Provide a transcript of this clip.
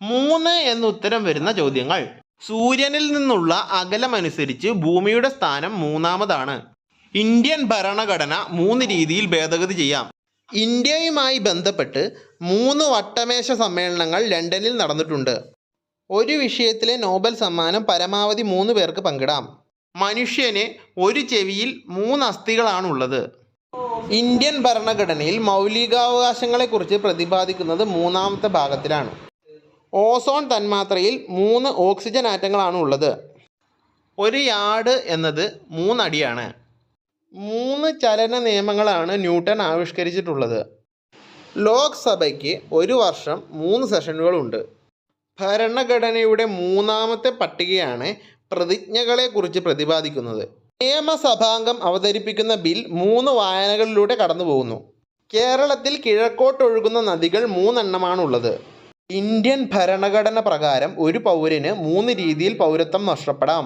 3 എന്ന് ഉത്തരം വരുന്ന ചോദ്യങ്ങൾ. സൂര്യനിൽ നിന്നുള്ള അകലമനുസരിച്ച് ഭൂമിയുടെ സ്ഥാനം 3-ാമതാണ്. ഇന്ത്യൻ ഭരണഘടന 3 രീതിയിൽ ഭേദഗതി ചെയ്യാം. ഇന്ത്യയുമായി ബന്ധപ്പെട്ട് 3 വട്ടമേശ സമ്മേളനങ്ങൾ ലണ്ടനിൽ നടന്നിട്ടുണ്ട്. ഒരു വിഷയത്തിലെ നോബൽ സമ്മാനം പരമാവധി 3 പേർക്ക് പങ്കിടാം. മനുഷ്യന് ഒരു ചെവിയിൽ 3 അസ്ഥികളാണുള്ളത്. ഇന്ത്യൻ ഭരണഘടനയിൽ മൗലികാവകാശങ്ങളെക്കുറിച്ച് പ്രതിപാദിക്കുന്നത് 3-ാമത്തെ ഭാഗത്തിലാണ്. ഓസോൺ തന്മാത്രയിൽ 3 ഓക്സിജൻ ആറ്റങ്ങളാണ് ഉള്ളത്. ഒരു യാർഡ് എന്നത് 3 അടിയാണ്. 3 ചലന നിയമങ്ങളാണ് ന്യൂട്ടൺ ആവിഷ്കരിച്ചിട്ടുള്ളത്. ലോക്സഭയ്ക്ക് ഒരു വർഷം 3 സെഷനുകളുണ്ട്. ഭരണഘടനയുടെ 3-ാമത്തെ പട്ടികയാണ് പ്രതിജ്ഞകളെക്കുറിച്ച് പ്രതിപാദിക്കുന്നത്. നിയമസഭാംഗം അവതരിപ്പിക്കുന്ന ബിൽ 3 വായനകളിലൂടെ കടന്നു പോകുന്നു. കേരളത്തിൽ കിഴക്കോട്ടൊഴുകുന്ന നദികൾ 3 എണ്ണമാണുള്ളത്. ഇന്ത്യൻ ഭരണഘടന പ്രകാരം ഒരു പൗരന് 3 രീതിയിൽ പൗരത്വം നഷ്ടപ്പെടാം.